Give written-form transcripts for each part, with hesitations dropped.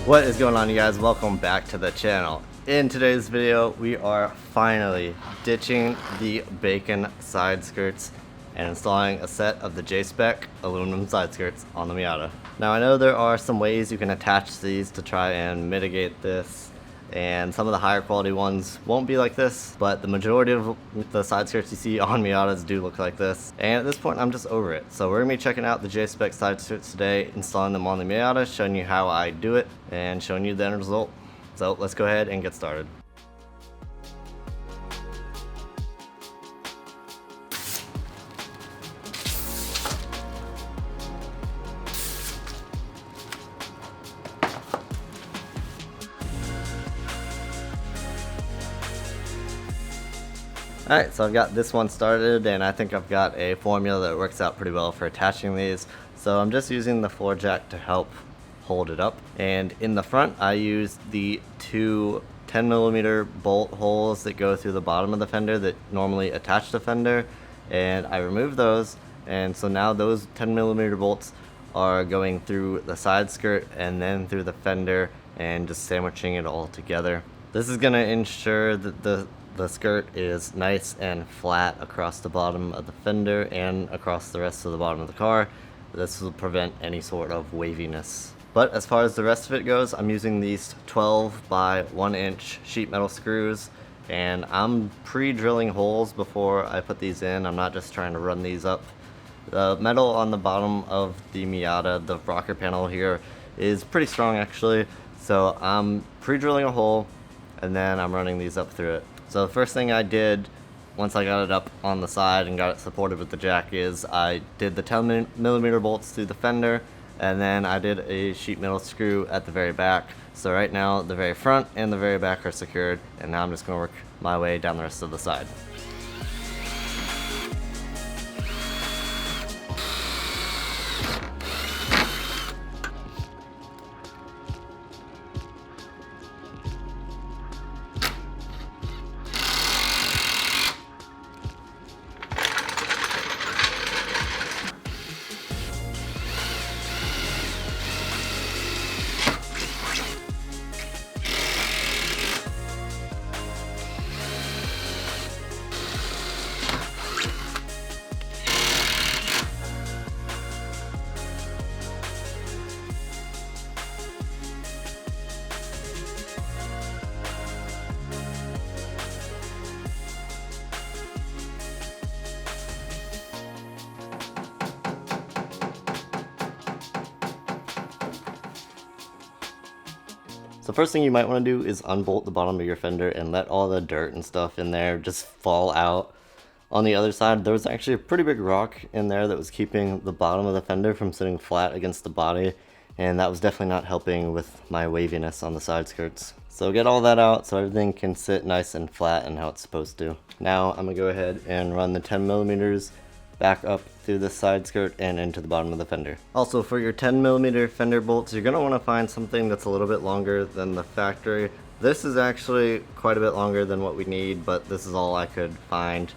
What is going on, you guys? Welcome back to the channel. In today's video, we are finally ditching the bacon side skirts and installing a set of the Jspec aluminum side skirts on the Miata. Now, I know there are some ways you can attach these to try and mitigate this, and some of the higher quality ones won't be like this, but the majority of the side skirts you see on Miatas do look like this. And at this point, I'm just over it. So we're gonna be checking out the Jspec side skirts today, installing them on the Miata, showing you how I do it, and showing you the end result. So let's go ahead and get started. Alright, so I've got this one started, and I think I've got a formula that works out pretty well for attaching these. So I'm just using the floor jack to help hold it up. And in the front, I use the two 10mm bolt holes that go through the bottom of the fender that normally attach the fender. And I remove those, and so now those 10mm bolts are going through the side skirt and then through the fender and just sandwiching it all together. This is going to ensure that the skirt is nice and flat across the bottom of the fender and across the rest of the bottom of the car. This will prevent any sort of waviness. But as far as the rest of it goes, I'm using these 12 by 1 inch sheet metal screws, and I'm pre-drilling holes before I put these in. I'm not just trying to run these up. The metal on the bottom of the Miata, the rocker panel here, is pretty strong actually, so I'm pre-drilling a hole and then I'm running these up through it. So the first thing I did once I got it up on the side and got it supported with the jack is I did the 10mm bolts through the fender, and then I did a sheet metal screw at the very back. So right now the very front and the very back are secured, and now I'm just going to work my way down the rest of the side. So first thing you might want to do is unbolt the bottom of your fender and let all the dirt and stuff in there just fall out. On the other side, there was actually a pretty big rock in there that was keeping the bottom of the fender from sitting flat against the body, and that was definitely not helping with my waviness on the side skirts. So get all that out so everything can sit nice and flat and how it's supposed to. Now I'm going to go ahead and run the 10mm back up through the side skirt and into the bottom of the fender. Also, for your 10mm fender bolts, you're going to want to find something that's a little bit longer than the factory. This is actually quite a bit longer than what we need, but this is all I could find.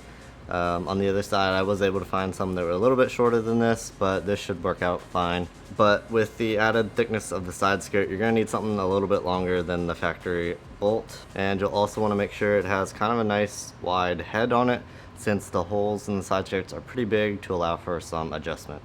On the other side, I was able to find some that were a little bit shorter than this, but this should work out fine. But with the added thickness of the side skirt, you're going to need something a little bit longer than the factory bolt. And you'll also want to make sure it has kind of a nice wide head on it, since the holes in the side skirts are pretty big to allow for some adjustment.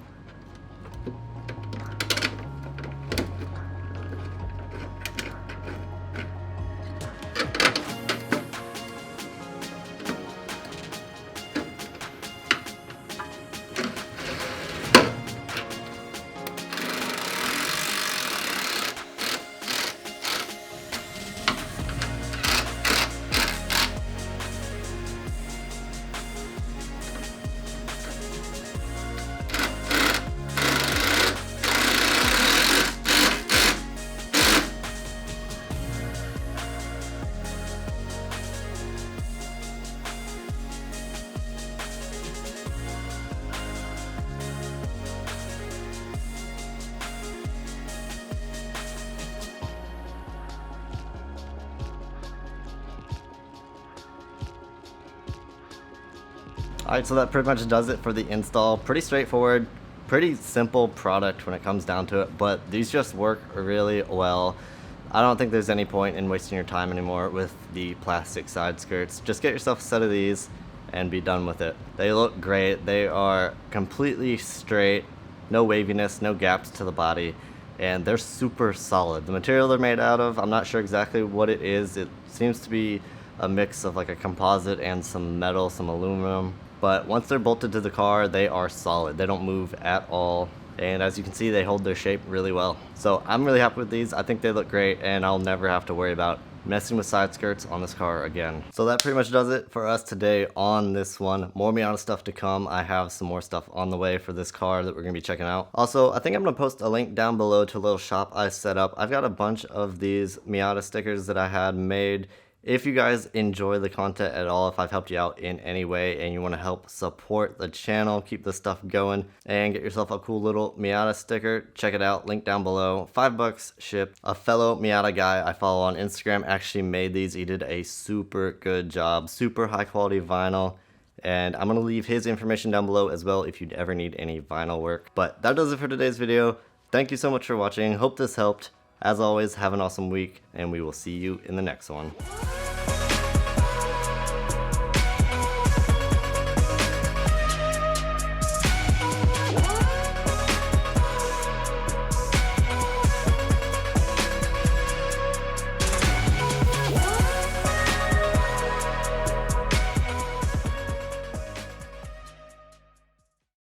Alright, so that pretty much does it for the install. Pretty straightforward, pretty simple product when it comes down to it, but these just work really well. I don't think there's any point in wasting your time anymore with the plastic side skirts. Just get yourself a set of these and be done with it. They look great. They are completely straight, no waviness, no gaps to the body, and they're super solid. The material they're made out of, I'm not sure exactly what it is. It seems to be a mix of like a composite and some metal, some aluminum. But once they're bolted to the car, they are solid. They don't move at all. And as you can see, they hold their shape really well. So I'm really happy with these. I think they look great, and I'll never have to worry about messing with side skirts on this car again. So that pretty much does it for us today on this one. More Miata stuff to come. I have some more stuff on the way for this car that we're gonna be checking out. Also, I think I'm gonna post a link down below to a little shop I set up. I've got a bunch of these Miata stickers that I had made. If you guys enjoy the content at all, if I've helped you out in any way and you want to help support the channel, keep this stuff going, and get yourself a cool little Miata sticker, check it out, link down below. $5 shipped. A fellow Miata guy I follow on Instagram actually made these. He did a super good job, super high quality vinyl. And I'm going to leave his information down below as well if you'd ever need any vinyl work. But that does it for today's video. Thank you so much for watching. Hope this helped. As always, have an awesome week, and we will see you in the next one.